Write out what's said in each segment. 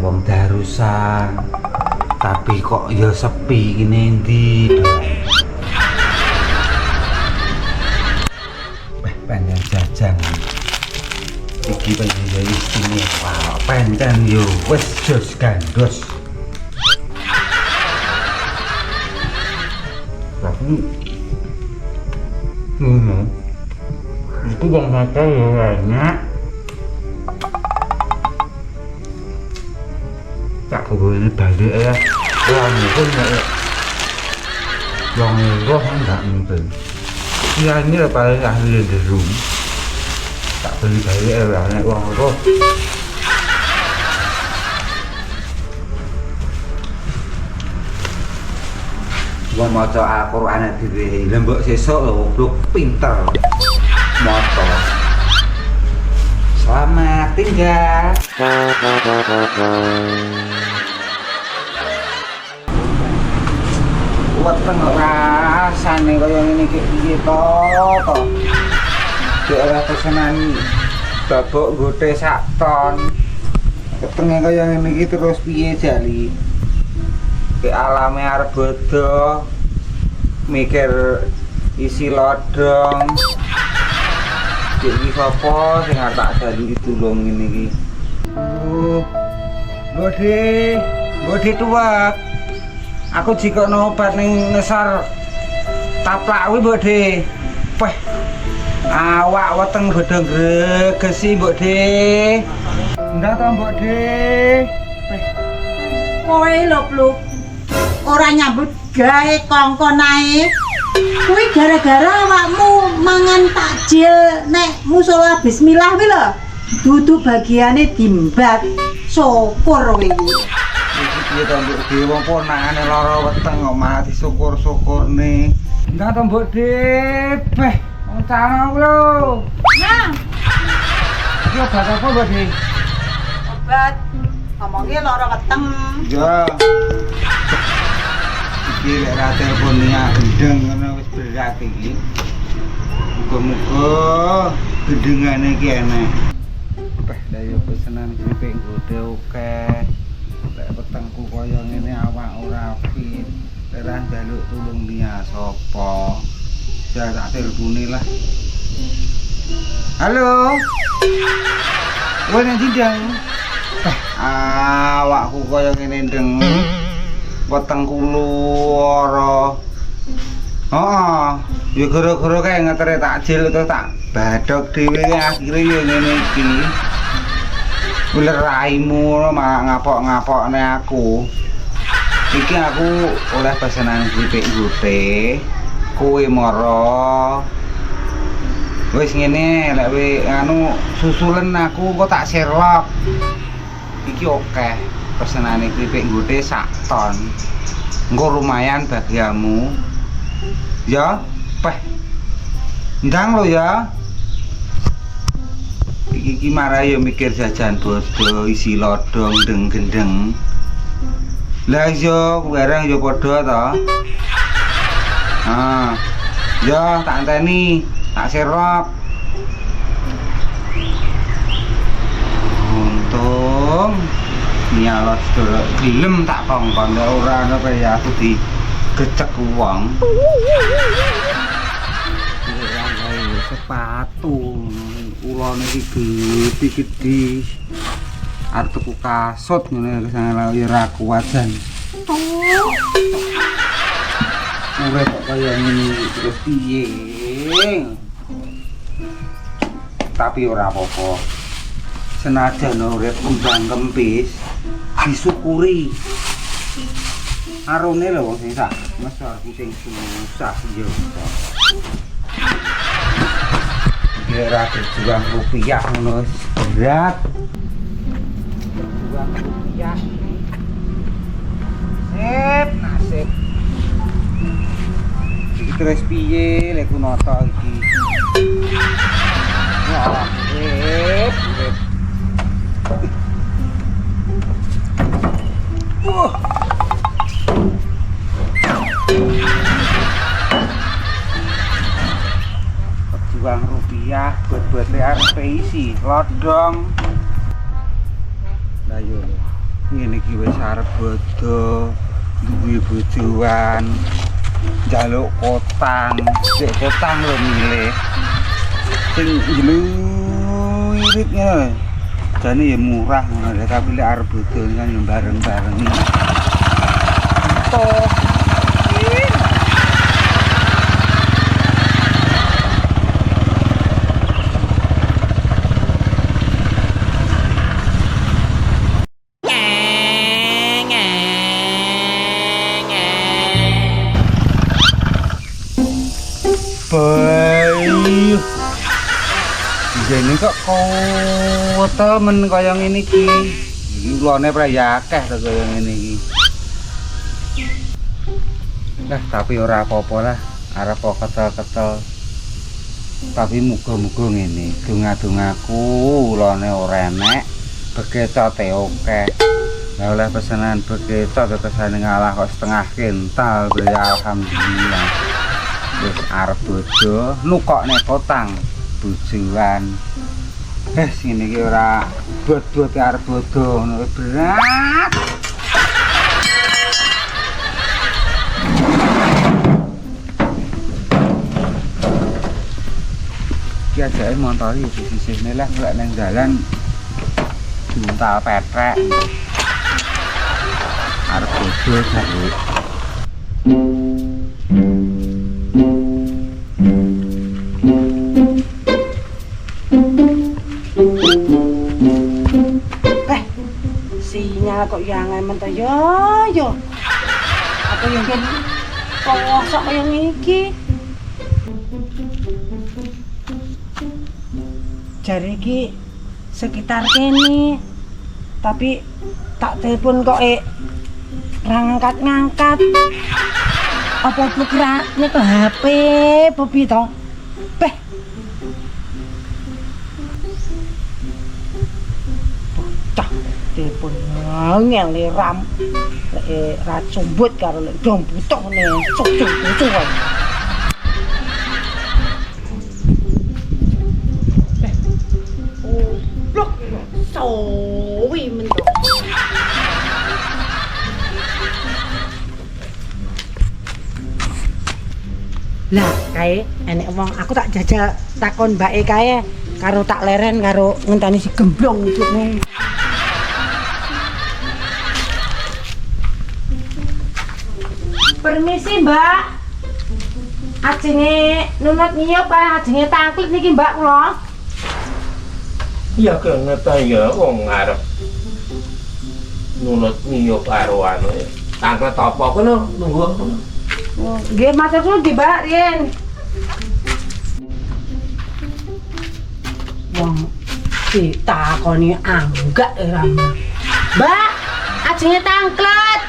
wong darusan. Tapi kok ya sepi gini ndi. Pengen jajan. Iki pengen istimewa. Pengen yo wis jos gandos. Tapi itu bang mata ya banyak. Tak boleh balik ya. Yang itu enggak. Yang itu enggak mungkin. Ya ini paling ahli di rumah. Tak beli balik ya anak uang itu. Wong maca Al-Qur'an dhewe lembok sesuk lho goblok pinter. Moto. Selamat tinggal. Weteng rasane kaya ngene iki piye to. Dek ora pesenan babok gote sak ton. Wetenge kaya ngene iki terus piye jali? Ke alame arep bodo mikir isi lodong. Iki sapa sing tak jali ditulung ngene iki. Bodi tuwak. Aku jikono obat ning ngesor taplak kuwi Bodi. Weh. Awak weteng godhong gregesi Bodi. Ndak to Bodi. Kowe lho Pluk. Ora nyambut gawe kongkon ae. Kuwi gara-gara awakmu mangan takjil nek musala bismillah kuwi lho. Dudu bagiane dimbat. Syukur kowe iki. Iki piye to Mbok Dhewe wong ponakane lara weteng kok malah disyukur-syukurne. Ndak to Mbok Dhewe. Wong cara lho. Nah, Iki obat apa Mbok Dhewe? obat ngomongnya lara weteng. Ya. Iki lek ra telepon niat gendeng ngono wis berat iki. Muga-muga gendengane iki enek. Lah yo pesenan kripik nggodhe akeh. Lek wetengku kaya ngene awak ora fit. Lek ra njaluk tulung niat sapa? Ya tak teleponi lah. Halo. Kowe nek ndang? Awakku kaya ngene ndeng. Wetengku lara. Heeh, ya gara-gara kae ngetere takjil terus tak badhok dhewe akhire ya ngene iki. Uler raimu malah ngapok-ngapokne aku. Iki aku oleh pesanan kripik gote. Kowe mara. Wis ngene lek kowe anu susulen aku kok tak serlok. Iki akeh. Pesenane kripik gote sak ton. Engko lumayan bagiamu. Ya, peh. Ndang lo ya. Iki marah ya mikir jajan bodo isi lodong gendeng. Lah yo barang yo padha to. Ya tak enteni, tak serok. Untung nyalot sedulur film tak kongkon ora ana kaya aku digecek wong. Sepatu ulane iki gede arep tuku kasut ngene kesana ya ra kuatan. Urip kaya ngene terus piye? Tapi ora apa-apa. Senajan urip kembang kempis disyukuri. Arone lho wong sing sak mesar sing susah yo. Kira berjuang rupiah ngono berat. Berjuang rupiah. Nasib. Iki terus piye lek nata iki. Wah, rip. Perjuang rupiah buat arep isi lodong. Lah yo. ngene iki wis arep bodho duwe bojoan njaluk kotang sik kotang lho milih sing irit ngene jane ya murah ngono tapi lek arep bodho kan yo bareng-bareng toh baik jadi kok kota men kaya ngene iki ulane praya akeh to kaya ngene iki lah tapi ora apa-apa lah arep kok ketel-ketel tapi muga-muga ngene donga-dongaku ulane ora enek begecote oke lah oleh pesanan begecot kesane ngalah kok setengah kental beri alhamdulillah wis arep bojo nukokne kotang bojoan ngene iki ora bot-bot arep bodo ngono berat iki ajake motor iki sisihne lah lek nang dalan juntal petrek arep bojo jare sinyal kok yang emen to yo apa yang kan kosok yang iki jare iki sekitar kene tapi tak telepon kok ngangkat apa pikirane ke HP Bobi to beh bocah telepon ngel ram ra sumbut karo lek dong butuh ne cuk wae blok sawi men to lah kae enek wong aku tak jajal takon mbake kae karo tak leren karo ngenteni si gemblong itu permisi mbak ajenge nunut ngiyup ajenge tangklik niki mbak kula ya kenapa ya wong ngarep nunut ngiyup karo anu tangklet apa kono nunggu nggih matur suwun di mbak riyen wong ditakoni anggak ora mbak ajenge tangklet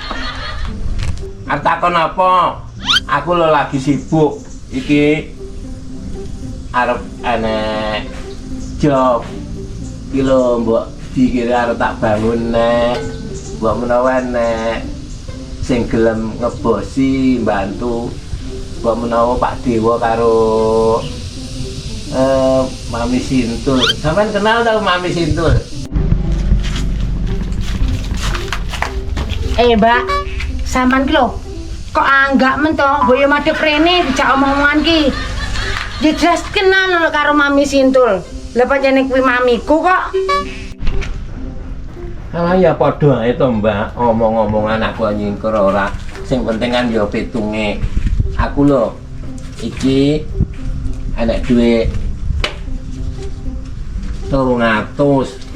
takon apa? Aku lo lagi sibuk. Iki arep enek job. Iki lho mbok dikira arep tak bangun nek. Mbok menawa nek sing gelem ngebosi mbantu. Mbok menawa Pak Dewa karo Mami Sintul. Sampeyan kenal tau Mami Sintul? Mbak sampean ki lho kok anggak men to boyo madhep rene dijak omong-omongan ki ya jelas kenal lho karo Mami Sintul lha pancene kuwi mamiku kok Alah ya padha ae to Mbak omong-omongan aku nyingkur ora sing penting kan ya pitunge aku lho iki enek duit 300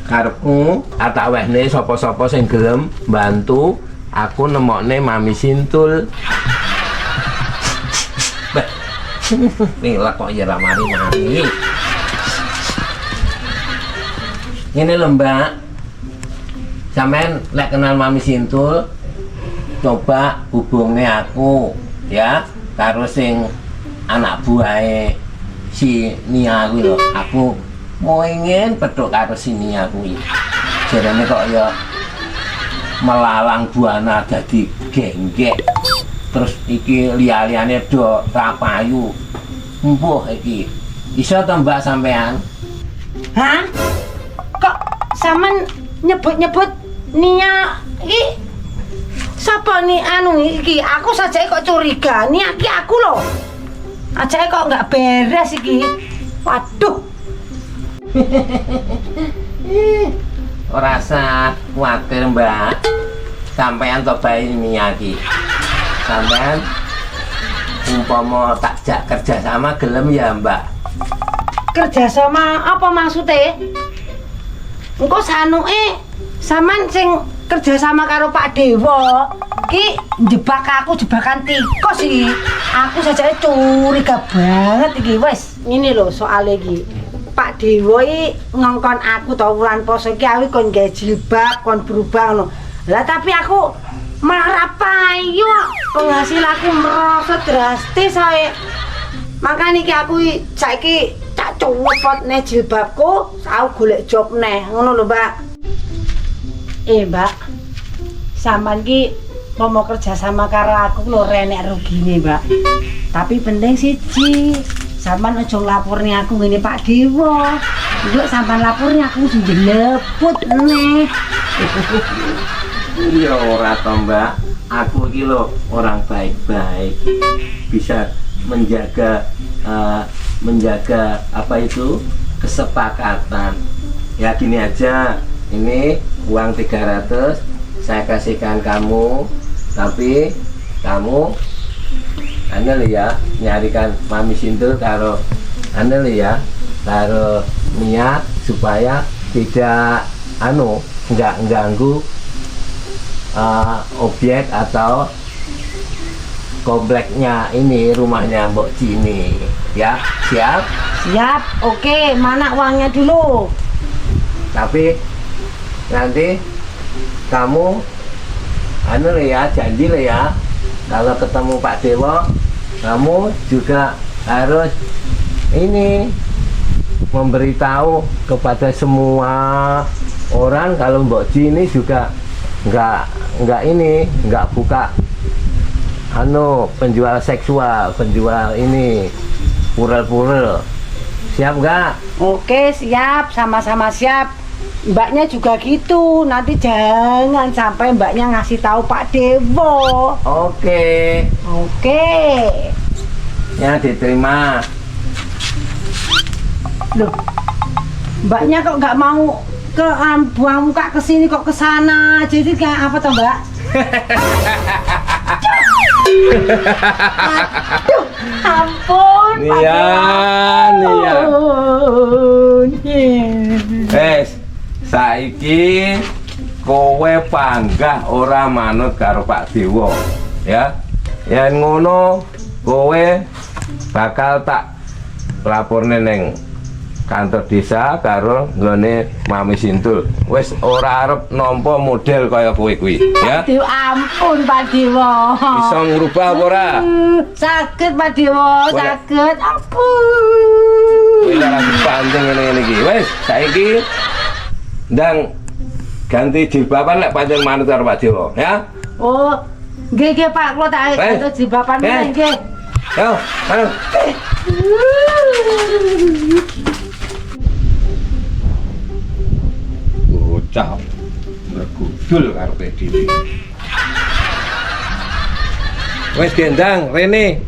karepku tak wehne sapa-sapa sing gelem bantu aku nemokne Mami Sintul. Pilek kok ya ra mari-mari. Ngene lho Mbak. Sampeyan lek kenal Mami Sintul coba hubungi aku ya karo sing anak buahe si Nia kuwi lho. Aku mau ingin pedok karo sini aku ini jarane kok ya melalang buana dadi genggek terus iki liya-liyane do rapayu empuh iki iso to Mbak sampean hah kok sampean nyebut-nyebut Nia iki sapa nih anu iki? Aku saja kok curiga. Nia iki aku loh. Aja kok nggak beres iki. Waduh. Ora usah kuwatir, Mbak. Sampean tobahi Miyaki. Sampean umpama takjak kerja sama gelem ya, Mbak. Kerja sama apa maksudnya? Engko sanuke sampean sing kerja sama karo Pak Dewa ki jebak aku jebakan tikus iki. Aku saja curiga banget iki wis. Ngene lho soal iki. Pak Dewa iki ngongkon aku to wulan poso iki aku kon gawe jilbab kon berubah ngono. Lah tapi aku malah payu penghasilanku merosot drastis ae. Makane iki aku saiki tak copot nih jilbabku, aku golek job neh ngono lho, Mbak. Mbak, sampean ki mau kerja sama karo aku lho renek rugine, Mbak. Tapi penting siji, sampean aja nglaporne aku ngene Pak Dewa. Lek sampean laporne aku sing jeleput neh. Ya ora to, Mbak. Aku iki lho orang baik-baik. Bisa menjaga apa itu kesepakatan. Ya gini aja. Ini uang 300 saya kasihkan kamu, tapi kamu anu ya nyarikan Mami Sintul karo anu ya karo Mia supaya tidak enggak ganggu objek atau kompleknya ini, rumahnya Mbok Cini ya. Siap, oke, mana uangnya dulu? tapi nanti kamu janji ya kalau ketemu Pak Dewa kamu juga harus ini memberitahu kepada semua orang kalau Mbok Cini juga nggak buka penjual seksual, penjual ini purel-purel. Siap nggak? Oke, siap, sama-sama siap. Mbaknya juga gitu. Nanti jangan sampai mbaknya ngasih tahu Pak Dewo. Oke. Ya diterima. Loh, mbaknya kok nggak mau buang muka ke sini kok ke sana? Jadi kayak apa toh, Mbak? Aduh, ampun. Nia. Saiki kowe panggah ora manut karo Pak Dewa, ya. Yen ngono kowe bakal tak laporne ning kantor desa karo nggone Mami Sintul. Wis ora arep nampa model kaya kowe kuwi, ya. Aduh, ampun Pak Dewa. Bisa ngrubah apa ora? Sakit Pak Dewa, sakit. Ampun. Kowe ora dibanting ngene iki. Wis saiki ndang ganti jilbaban lek pancen manut karo Pak Dewa, ya. Oh, nggih Pak, kula tak ganti jilbaban nggih. Yo, ayo. Bocah bergudul karepe dhewe. Wis gendang rene.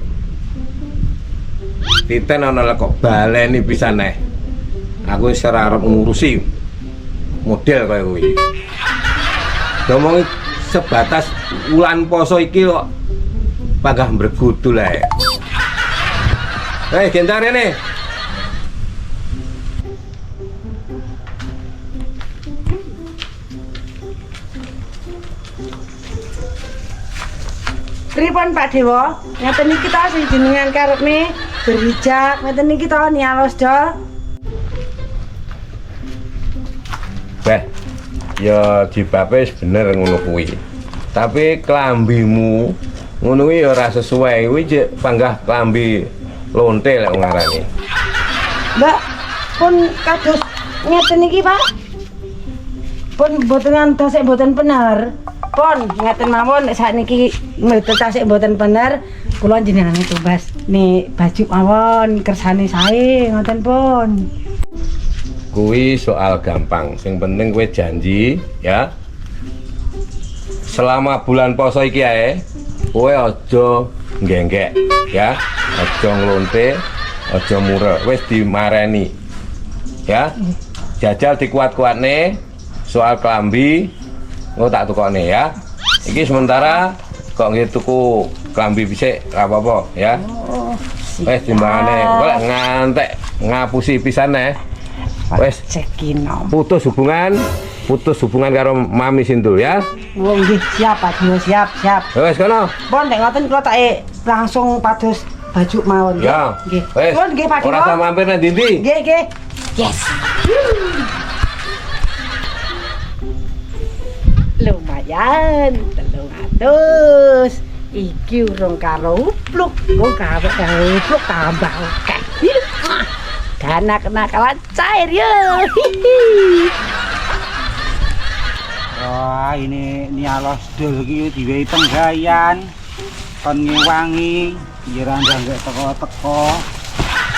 Titen ana lek kok baleni pisan neh. Aku wis ora arep ngurusi model kaya kuwi. Ngomong sebatas wulan poso iki kok panggah bergudul ae. Gendang rene. Pripun Pak Dewa? Ngaten niki ta sing jenengan karepe berhijab, ngaten niki ta nialos do. Ya jilbabe wis bener ngono kuwi. Tapi klambimu ngono kuwi ya ora sesuai. Kuwi jek panggah klambi lonte lek ngarani. Mbak, pun kados ngaten niki, Pak. Pun mboten ngantos mboten bener. Pon ngaten mawon nek sakniki mboten tasik mboten bener, kula jenengan tubas nih baju mawon kersane sae ngoten pun. Kuwi soal gampang. Sing penting kowe janji ya. Selama bulan poso iki ae, kowe aja ngenggek ya. Aja nglonte, aja murek. Wis dimareni. Ya. Jajal dikuat-kuatne soal klambi engko tak tukone ya. Iki sementara kok nggih tuku klambi bisik ora apa-apa ya. Wis timbangane kok ngantek ngapusi pisan wis putus hubungan karo Mami Sintul ya. Oh nggih, siap Pak Dio, siap. Wis kono. Pun nek ngoten kula tak langsung pados baju mawon ya. Nggih. Wis. Pun nggih Pak Dio. Ora usah mampir nang ndi-ndi. Nggih. Yes. Lumayan 300. Iki urung karo upluk, kok gawe upluk tambah akeh. Kanak-nakalan cair ya. Wah, ini alos dul iki diwehi penggayan. Kon ngewangi, ya nggak teko-teko.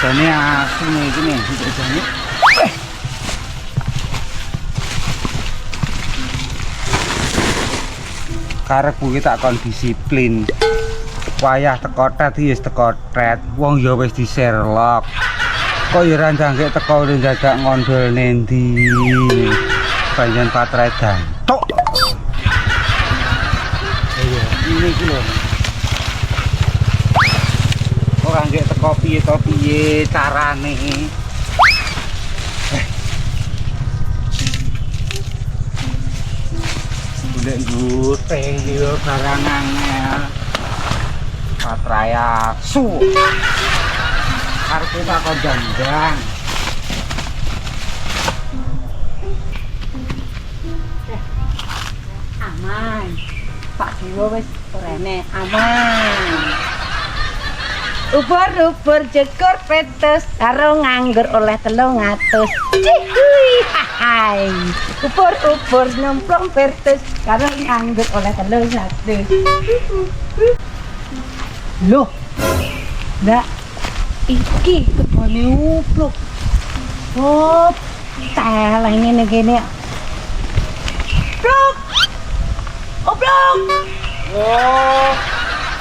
Jane asu iki nih, jane. Karep kuwi tak kon disiplin. Wayah teko tet wis teko tet. Wong ya wis di Sherlock. Kok ya ora njangkek teko dadak ngondol nendi. Panjen patre dantuk. Ayo, ini iki lho. Ora njangkek teko piye to piye carane. Golek ngute yo barang angel. Patraya su. Arep tak kok dandang. Aman. Pak Dio wis rene aman. Ubur jegur petes karo nganggur oleh 300. Cihuy. Hai. Ubur nemplong petes karo nganggur oleh 300. Loh. Ndak iki kebone upluk. Oh, teleng ngene kene. Pluk. Oblong. Oh,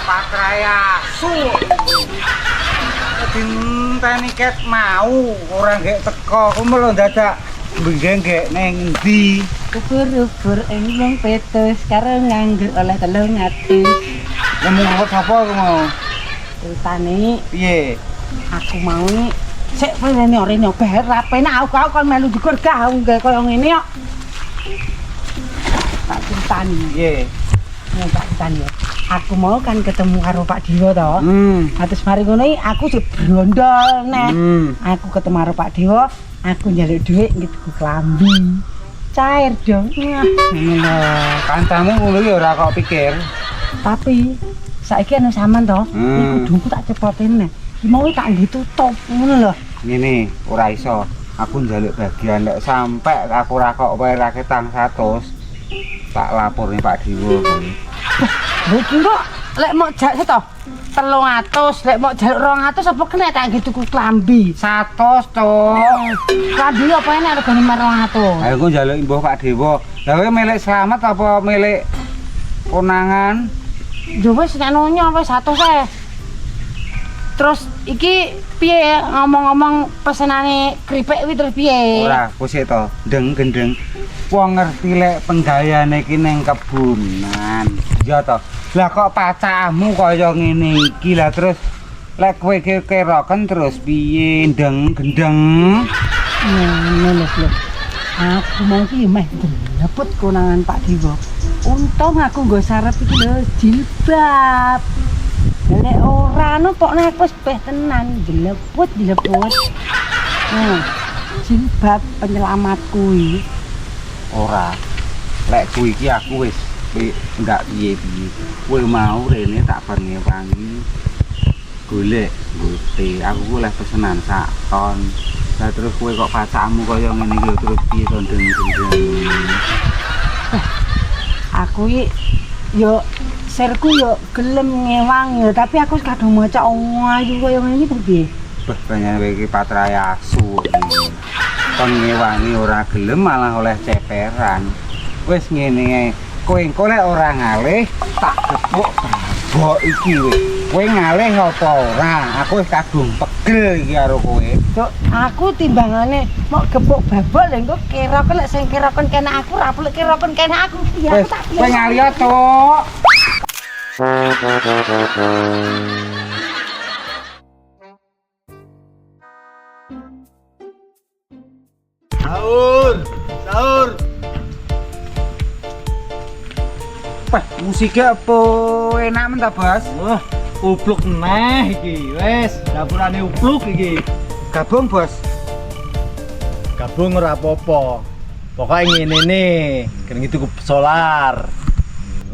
Patraya su. Dinteni ket mau ora nggek teko, ku melo dadak benggek ning endi. Ubur emblong petes karo nganggur oleh 300. Nemu apa aku mau? Ceritane Piye? aku mau sik rene rene ber rapene aku kon melu jegur gah nggae koyo ngene kok. Tak ceritani. Piye? Nek tak ceritani ya. Aku mau kan ketemu karo Pak Dewa to. Terus mari ngono aku sik brondol neh. Aku ketemu karo Pak Dewa, aku njaluk dhuwit ngituku klambi. Cair dong. Ngono lho. Kancamu ngono ya ora kok pikir. Tapi saiki anu sampean to, iku duku tak cepotin neh. Ki mau tak nggo tutup ngono lho. Ngene, ora iso. Aku njaluk bagian nek sampe aku ora kok wae ra ketang 100. Tak laporne Pak Dewa kuwi. Lho iki kok lek mok jak to 300, lek mok jaluk 200 apa kena tak nggo tuku klambi. 100 to. Klambi apa enak regane 200. Ayo aku njaluk Mbah Pak Dewa. Lah kowe milik selamat apa milik konangan? Yo wis nek nyonya wis 100 ae. Terus iki piye ngomong-ngomong pesenane kripik kuwi terus piye? Ora, kusik to, gendeng. Wong ngerti lek penggayane iki ning kebunan. Ya to. Lah kok pacamu kaya ngene iki lah terus lek kowe keroken terus piye gendeng. Ngono lho. Aku mau ki meh dapat konangan Pak Dewa. Untung aku nggo sarep iki lho jilbab. Lek ora no pokne aku wis peh tenan dileput. Jilbab penyelamat kuwi. Ora. Lek kuwi iki aku wis ndak piye-piye. Kowe mau rene tak pangewangi. Golek ngute. Aku oleh pesenan sak ton. Lah terus kowe kok pacakmu kaya ngene iki terus piye to ndeng-ndeng. Aku iki yo serku yo gelem ngewang yo tapi aku kadung maca ayu kaya ngene iki piye? Bah banyak iki Patraya asu iki. kon ngewangi ora gelem malah oleh ceperan. Wis ngene ae. Kowe engko lek ora ngalih tak gepuk babok iki wis. Kowe ngalih apa ora? Aku wis kadung pegel iki karo kowe. Cuk, aku timbangane mau gepuk babol lho engko kira-kira lek sing kira-kira kene aku ra peluk kira-kira kene aku. Iya, Wis, aku tak kowe ngalih ya, Cuk. Sahur, sahur. Wah, musiknya apa enak men ta, Bos? Wah, upluk neh iki. Wes, dapurane upluk iki. Gabung, Bos. Gabung ora apa-apa. Pokoke ngene nih, kene tuku solar.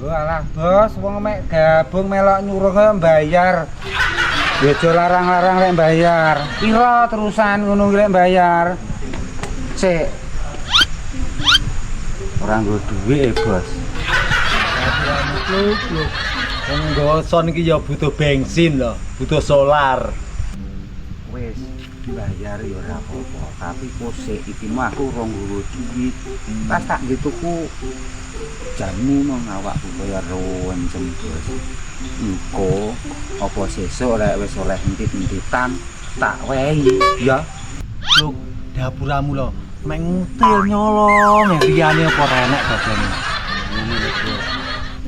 Walah, Bos, wong mek gabung melok nyuruh mbayar. Ya aja larang-larang lek mbayar. Piro terusan ngono lek mbayar? Sik. Ora nggo dhuwit, Bos. Dapurane upluk. Wong goson iki ya butuh bensin loh, butuh solar. Wis dibayar ya ora apa-apa, tapi kosek iki mah aku rong nggo duit. Pas tak nggih tuku jamu mau awakku kaya ronceng, Bos. Engko apa sesuk lek wis oleh entit-entitan tak wehi ya. Luk, dapuramu lho, mek ngutil nyolong, liyane apa renek bajane. Ngene lho, Bos.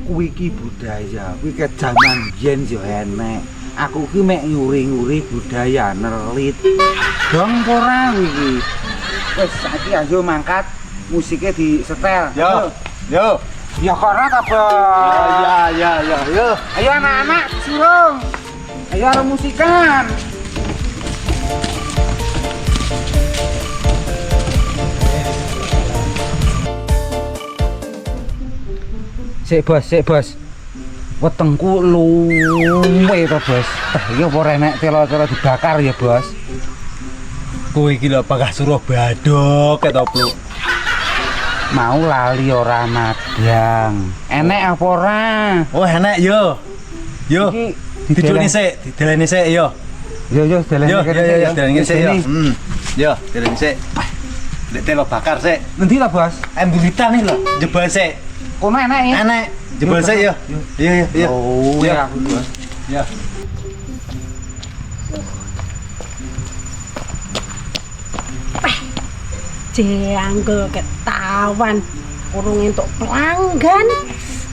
Kuwi iki budaya, kuwi ke jaman biyen yo enek. Aku ki mek nyuri-nyuri budaya nelit. Dong ora kuwi iki. Wis saiki ayo mangkat, musiknya di setel. Yo, yo. Ya kok ora ta, Bos? Ya, yo. Ayo anak-anak, surung. Ayo arep musikan. Sik bos. Wetengku luwe to, Bos. Iki apa renek telo-telo dibakar ya, Bos? Kowe iki lho bakal suruh badok keto, Pluk. Mau lali ora madang. Enek apa ora? Oh, enak yo. Yo. Iki Dideleni sik, dideleni sik yo. Yo deleng Yo, kene yo, dideleni sik yo. Sini. Yo, dideleni sik. Lek telo bakar sik. Nanti lah, Bos. Emburitan nih lho, jebol sik. Kono enek ya? Enak, jebol sik yo. Iya. Oh, Yo. ya aku, Bos. Yo. Janggal ketahuan urung entuk pelanggan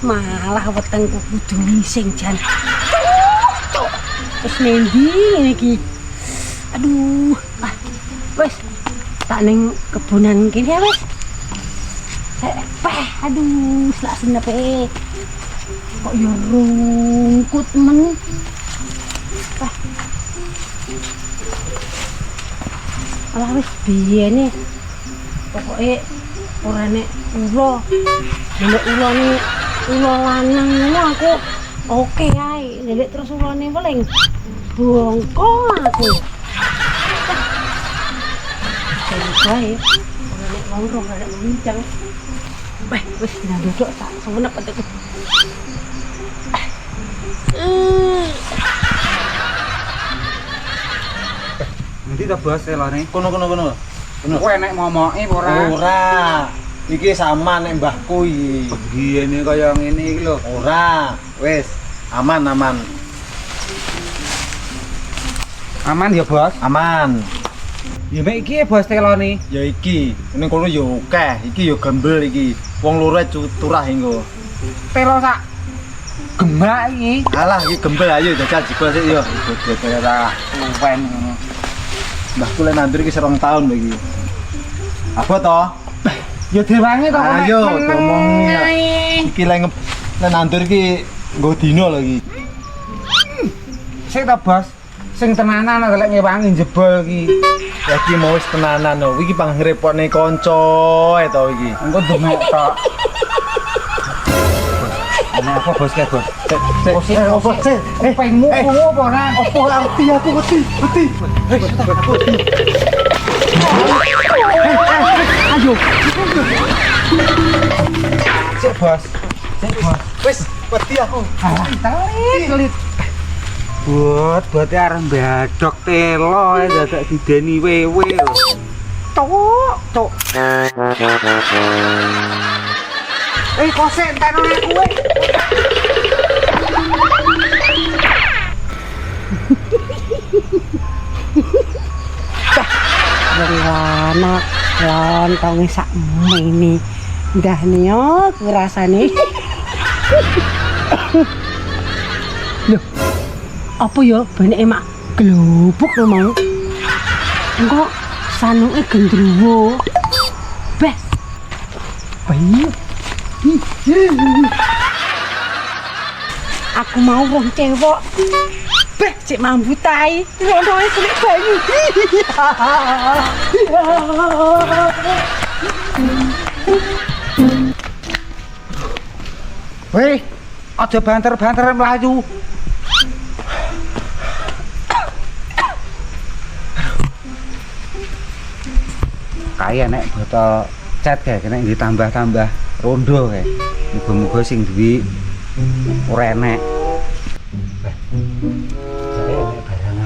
malah wetengku kudu ngising jan. Cuk. Terus nendi ngene iki. Aduh, wis tak ning kebunan kene ya wis. Aduh, selak senep kok yo rungkut men. Alah wis biyene pokoknya ora nek ulo nek ulone ulo lanang ngono aku oke ae nek terus ulone paling bongkol aku bae ora nek ngomong ora nek bincang wis duduk tak senep aku Nanti ta, Bos, elone. Kono. Kowe enek momoke apa ora? Ora. Iki sama nek mbahku iki. Begini kaya ngene iki lho. Ora. Wis, aman. Aman ya, Bos? Aman. Ya mek iki Bos telone. Ya iki, ning kono ya akeh. Iki ya gembel iki. Wong loro turah engko. Telo sak gemak iki. Alah, iki gembel ayo jajal jebol sik yo. Bocor ta luwen ngono. Mbahku lek nandur iki 2 tahun lho iki. Apa to? Ya diwangi to kok. Ayo, omongi. Iki lek nandur iki nggo dino lho iki. Sik ta, Bos. Sing tenanan lek ngewangi jebol iki. Ya iki mau wis tenanan lho. Iki pangrepotne kanca to iki. Engko demek tok. Ana apa, Bos, kae, Bos? Pengmu apa ora? Apa arti aku wedi. Ayo. Sik, Bos. Wis, wedi aku. Telit. Buat arep mbadok telo dadak dideni wewe lho. Cuk. Kosek entar oleh kowe. Bagaimana lontongnya sak ini dah niok ngerasane. Loh, apa ya banyak emak gelubuk lo mau? Enggak, sanungnya gendruwo. Beh, bayi. Aku mau wong cewek. Beh, cek mambu tai. Lontongnya kulit bayi. Weh, aja banter-banter mlayu. Kaya nek botol cat kayak kena ditambah-tambah rondo kayak. Muga-muga sing duwi ora enek. Jadi enek barang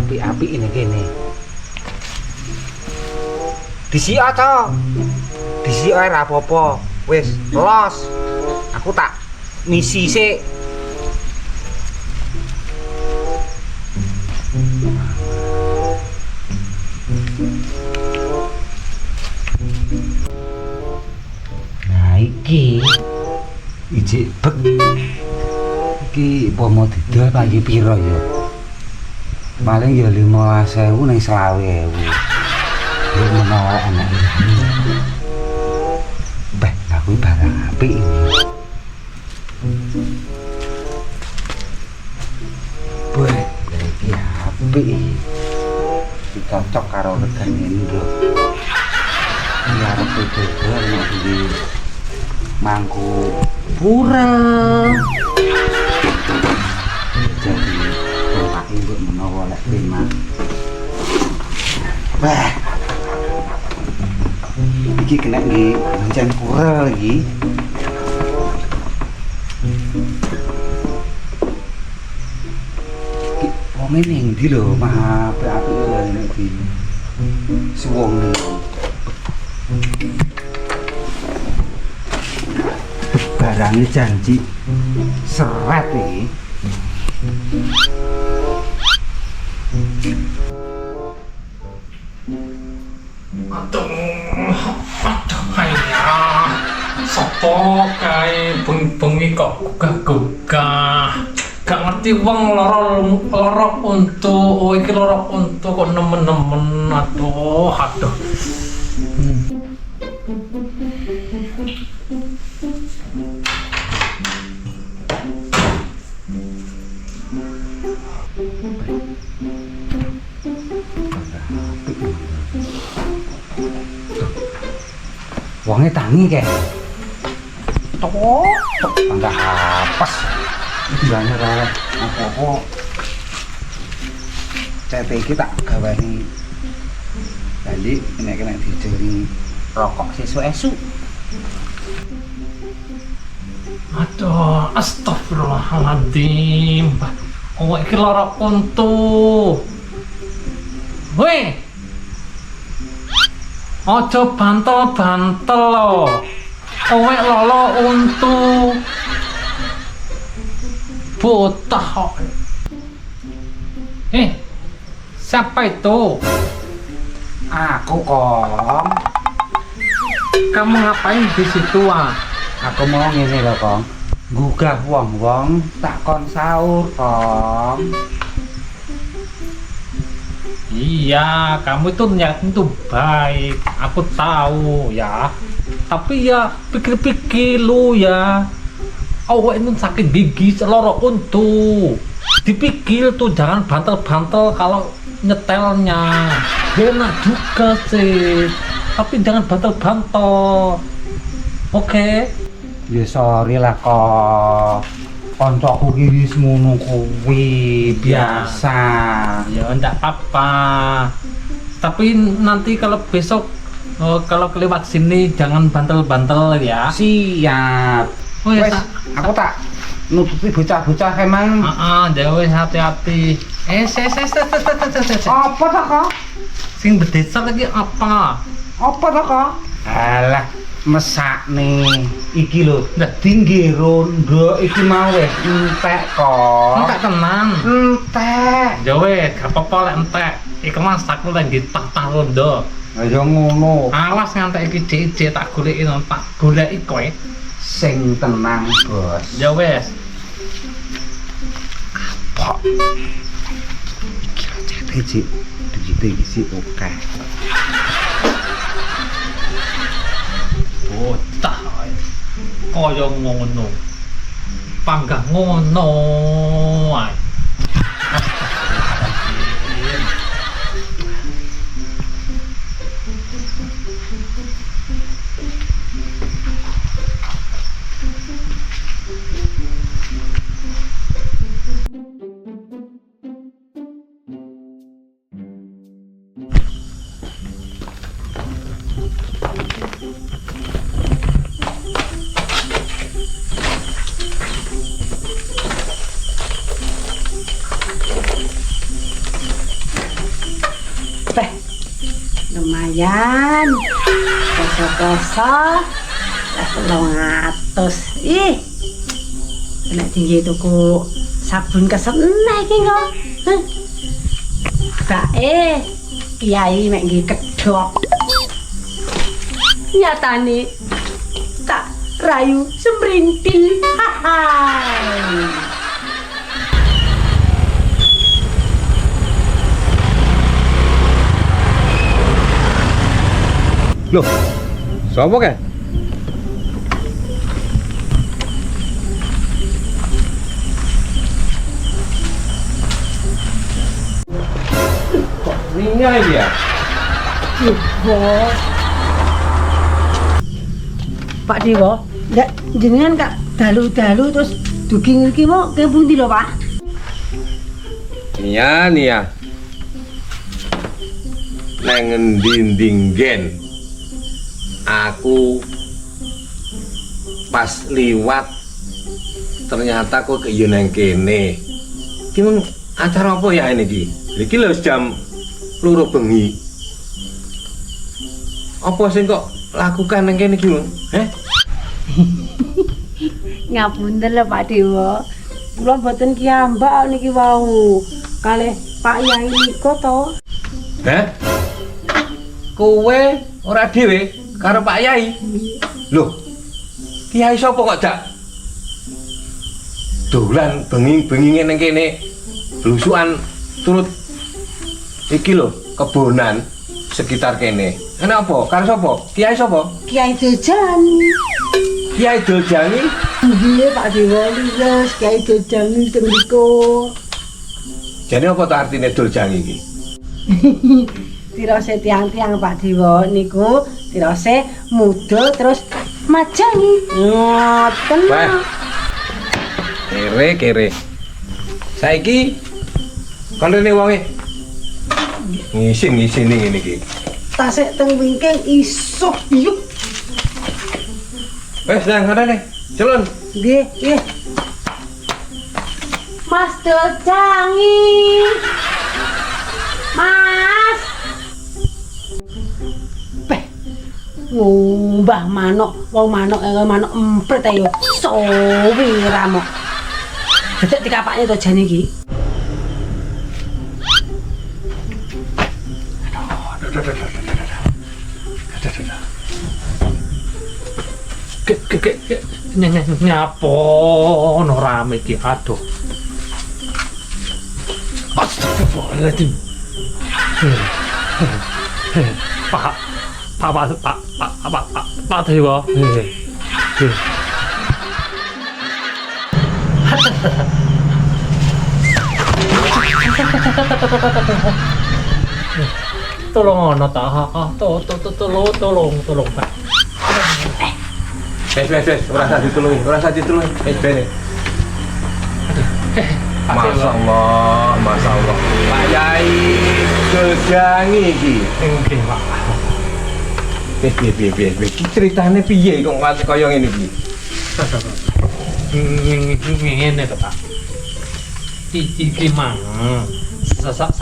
apik-apik ini kene. Disi aja. Disi ae ra apa-apa. Wis, los. Aku tak misi sih. Nah iki ijik bek iki pomo didol payu piro ya? Paling ya 15.000 ning 20.000. Yo menawa enak iki. Beh, aku barang apik ini. Boleh, iki apik iki. Dicocok karo regane nduk. Ya arep dodol nek di mangku pura. Jadi tempat ibu menawa lek tema. Wah. Iki kena nggih pancen pura lagi. Iki wong ning ndi lho, mah apik lho nek di suwung niku. Barangnya janji seret iki. Aduh, ayah, sopo kae bengi kok gugah-gugah. Gak ngerti wong lara untu, oh iki lara untu kok nemen-nemen. Aduh. Wongnya tangi kayak enggak apes banyak rara apa-apa cete iki tak gawani jadi kena dijeri rokok sesu-esu. Aduh, astagfirullahaladzim. Oh, iki lara untu. Weh, ojo bantel-bantel lo. Kowe lolo untu. Botah kok. Siapa itu? Aku Kong. Kamu ngapain di situ ah? Aku mau ngene lho Kong. Gugah wong-wong tak kon sahur Kong. Iya, kamu itu niatnya itu baik, aku tahu ya. Tapi ya pikir-pikir lu ya. Awak itu sakit gigi, seloro untu. Dipikir tuh jangan bantel-bantel kalau nyetelnya. Enak juga sih, tapi jangan bantel-bantel. Oke? Ya sorry lah Kong. Koncoku ki wis ngono kuwi biasa. Ya enggak apa-apa. Tapi nanti kalau besok kalau kelewat sini jangan bantel-bantel ya. Siap. Oh, ya, Wes, aku tak nututi bocah-bocah emang. Ya wis hati-hati. Ses. Apa ta, Kak? Sing bedesa lagi apa? Apa ta, Kak? Alah, mesakne iki lho. Lah. Tinggi rondo iki mau wis entek kok. Entek tenan. Entek. Ya wis, gak apa-apa lek entek. Iku mas aku lagi tah rondo. Ayo ngono. Awas ngantek iki dhewe tak goleki tak goleki kowe. Sing tenang, Bos. Ya wis. Pak. Iki cek duit iki sih oke. Bocah ae. Kaya ngono. Panggah ngono ae. Lumayan. Poso-poso. Lah 300. Ih. Nek tinggi tuku sabun keseneh iki kok. Bae kiai mek nggih kedhok. Nyatane tak rayu semrintil. Haha. Loh. Sopo ke? Ringnya ini ya? Bos. Pak Dewa, ndak jenengan Kak dalu-dalu terus dugi iki mau ke pundi lho, Pak? Iya nih ya. Nang ngendi gen. Aku pas liwat ternyata kok ke nang kene. Iki mung acara apa ya ini iki? Iki lho jam 2 bengi. Apa sing kok lakukan nang kene iki, Mang? Ngapunten lho Pak Dewa. Kula mboten kiambak niki wau. Kalih Pak Yai nika to. Kowe ora dhewe karo Pak Yai. Loh. Kiai sapa kok dak? Dolan bengi-bengi nang kene. Blusukan turut iki lho, kebonan sekitar kene. Ana apa? Karo sapa? Kiai sapa? Kiai Dojan. Kiai Dojangi. Nggih Pak Dewa lires Kiai Dojan teng mriku. Jane apa to artine Dojangi iki? Tirose tiang-tiang Pak Dewa niku tirose mudul terus majangi. Ngoten. Wah. Kere. Saiki kon rene wonge. Ngisin ngene iki. Tasik teng wingking isuh yuk. Wes nang ngene. Celun. Nggih, nggih. Mas Dojangi. Mas. Beh. Ngumbah manuk, wong manuk empret ayo. Sowira mok. Dedek dikapakne Dojan iki. Nyapa ono rame iki aduh. Astagfirullahaladzim. Pak Dewa. Tolong ono ta. Tolong Pak. Wes, ora usah ditulungi. Bene. Masya Allah. Pak Yai Dojangi iki. Nggih, Pak. Piye. Iki ceritane piye kok kaya ngene iki? ngene to Pak. Iki mang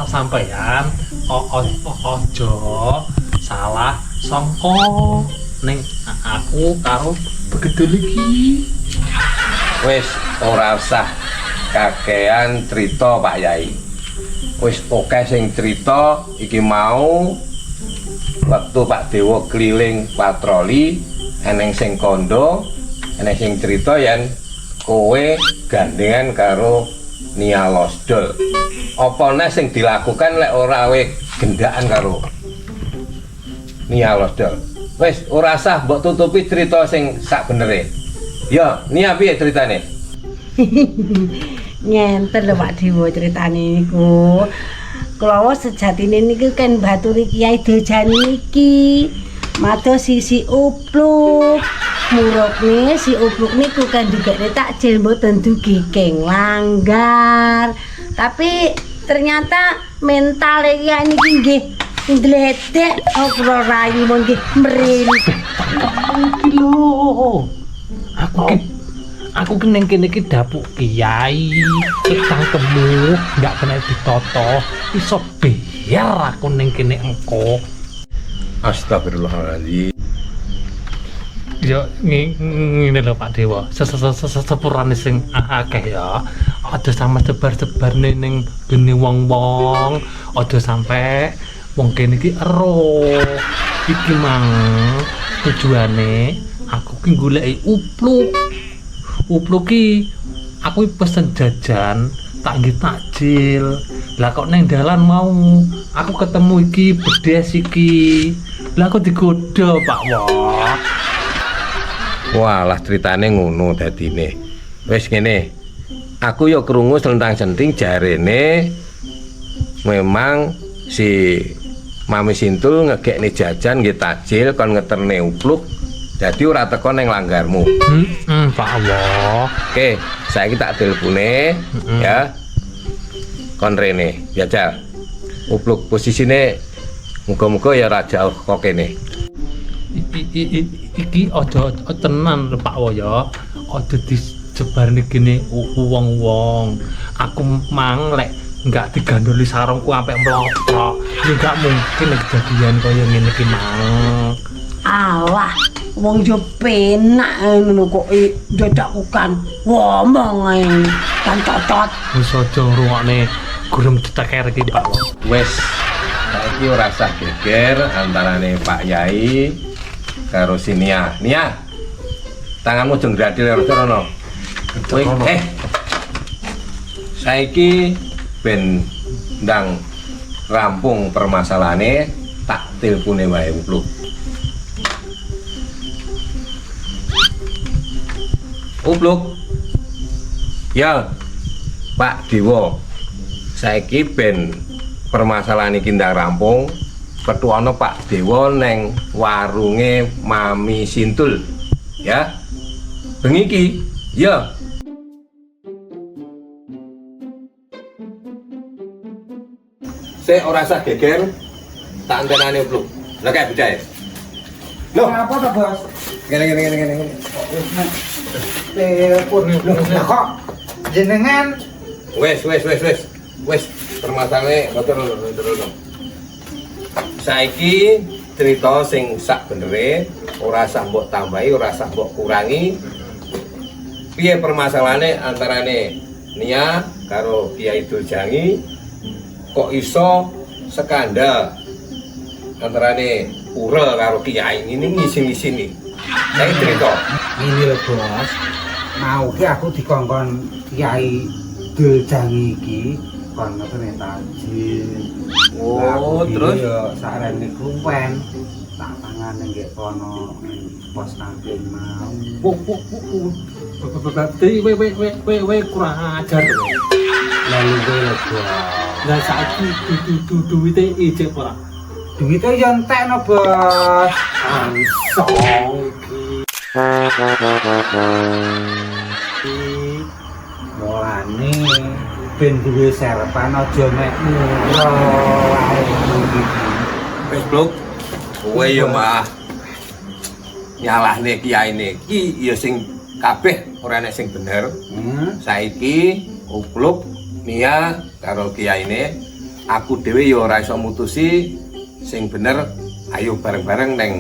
sampeyan ojo salah sangka ning aku karo begedul iki. Wis ora usah kakean cerita Pak Yai. Wis oke sing cerita iki mau waktu Pak Dewa keliling patroli eneng sing kondo, eneng sing cerita yen kowe gandengan karo Nia Losdol. Apa neh sing dilakukan lek ora we gendaan karo Nia Losdol. Wis ora usah mbok tutupi cerita sing sak benere. Ya, Nia piye ceritane? Ngenten lho Pak Dewa ceritane niku. Kula sejatine niku kan baturi Kiai Dojani iki. Mados si upluk. Murukne si upluk niku kan dugane takjil mboten dugi keng langgar. Tapi ternyata mental Kiai niki nggih ndledek ora rayu nggih mrene. Iki lho. Aku neng kene iki dapuk Kiai, tangkemu nggak kena ditoto, iso biar aku neng kene engko. Astagfirullahaladzim. Ya ngene lho Pak Dewa, sepurane sing akeh ya. Aja sampe sebar-sebar ning gene wong-wong, aja sampe wong kene iki ero. Iki mang tujuane aku ki goleki upluk. Upluk ki aku pesen jajan tak nggih takjil. Lah kok neng dalan mau aku ketemu iki bedes iki. Lah aku digoda Pak Wah. Walah ceritane ngono dadine. Wis ngene. Aku yo krungu selentang-senting jarene memang si Mami Sintul ngegekne jajan nggih takjil kon ngeterne upluk. Jadi ora teko ning langgarmu. Pak Allah. Oke, saiki tak telepone ya. Kon rene, jajal. Upluk posisine muga-muga ya ora jauh kok kene. Iki aja tenan Pak Woyo. Aja disebarne gini wong-wong. Aku mang lek enggak digandoli sarungku sampai mlotrok. Ya enggak mungkin kejadian kaya ngene iki mang. Alah, wong yo penak ngono kok dadakan ngomong ae kan cocot. Wis aja rungokne gurem diteker iki Pak. Wes, saiki ora usah geger antarane Pak Yai karo si Nia. Nia, tanganmu jeng gradil ora rono. Kowe saiki ben ndang rampung permasalahane tak telepone wae upluk. Upluk. Ya, Pak Dewa. Saiki ben permasalahan iki ndang rampung. Ketuana Pak Dewa neng warunge Mami Sintul. Ya. Bengi iki. Ya. Sik ora usah geger. Tak antenane upluk. Lah kae bocah. Loh, Apa to, Bos? ngene. Telepon. Lah kok jenengan Wes. Permasalahannya terus. Saiki cerita sing sak benere, ora usah mbok tambahi, ora usah mbok kurangi. Piye permasalahannya antarane Nia karo Kiai Dojani kok iso skandal antarane Pura karo Kiai ini ngisi-ngisini. Saya cerita. ini lho, Bos. Mau ki aku dikongkon Kiai Dojani iki kon ngene tajil. Oh, terus yo sarene kluwen. Tak tangane nggih kono pos kantin mau. Berarti we kurang ajar. Lalu lho, Bos. Lah saiki duwite ijek ora. Duwite yo entekno, Bos. Ansong Mulane ben duwe serepan aja mek murah wae iki. wes blok. Kowe ya mah nyalahne Kiai iki ya sing kabeh ora enek sing bener. Saiki upluk Nia karo kiyaine aku dhewe ya ora iso mutusi sing bener. Ayo bareng-bareng neng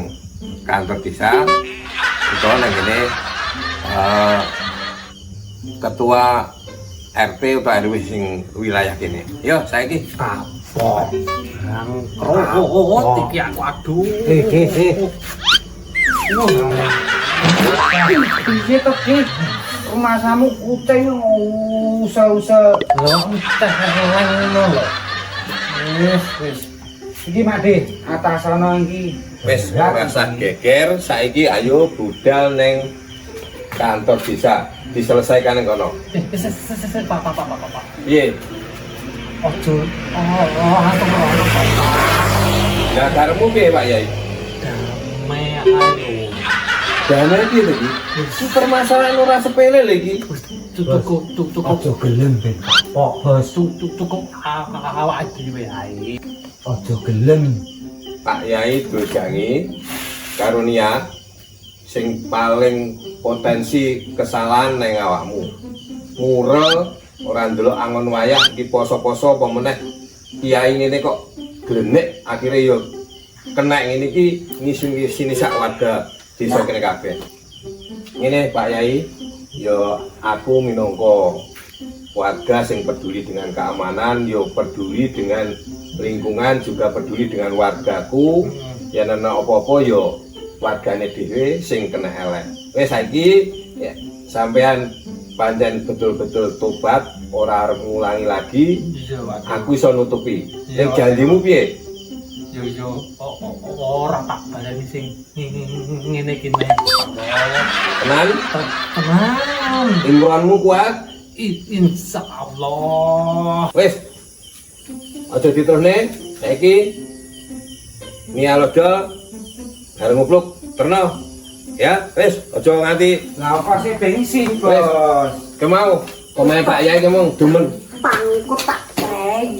kantor desa utawa neng kene ketua RT utawa RW sing wilayah kene. Yo saiki Kapok. Oh, iki aku aduh. Piye to, Ki? Rumasamu kucing usah-usah. Lho, teh ngono lho. Wis. Iki Mak De, atasana iki. wis ora usah geger, saiki ayo budal neng kantor desa diselesaikan neng kono. Pak. Piye? Ojo. Atur. Nah, karemu piye Pak Yai? Damai ayo. Dana iki to iki. Iki permasalahan ora sepele lho iki. Cukup. Aja gelem ben kapok, Bos. Cukup awak dhewe ae. Aja gelem. Pak Yai dojangi karunia sing paling potensi kesalahan neng awakmu. Ngurel ora ndelok angon wayah iki poso-poso apa meneh kiai ngene kok glenek akhire yo kena ngene iki ngisi-ngisini sak warga desa kene kabeh. Ngene Pak Yai, yo aku minangka warga sing peduli dengan keamanan, yo peduli dengan lingkungan, juga peduli dengan wargaku. Ya ana apa-apa yo wargane dhewe sing kena elek. Wis saiki ya, sampean pancen betul-betul tobat, ora arep ngulangi lagi. Iya, Pak. Aku iso nutupi. Iya, Nek janjimu piye? Yo ora tak baleni sing ngene iki nek. Tenan? Tenang. Imronmu kuat? Insyaallah. Wis. Aja diterusne. Saiki Nia Lodo arep ngupluk terno. Ya, wis aja nganti Lah apa sih bensin, Bos? kemau. Komae Pak Yai ngomong demen. Pangku tak rei,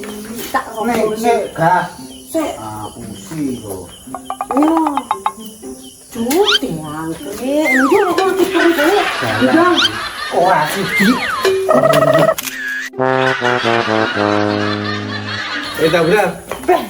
tak Nek rombongi. sik gak Sik, aku sih kok. yo. Cuti angke, njur aku lagi pergi. Bidang. Oh, asik Ki. Wis ta, Bro. Beh,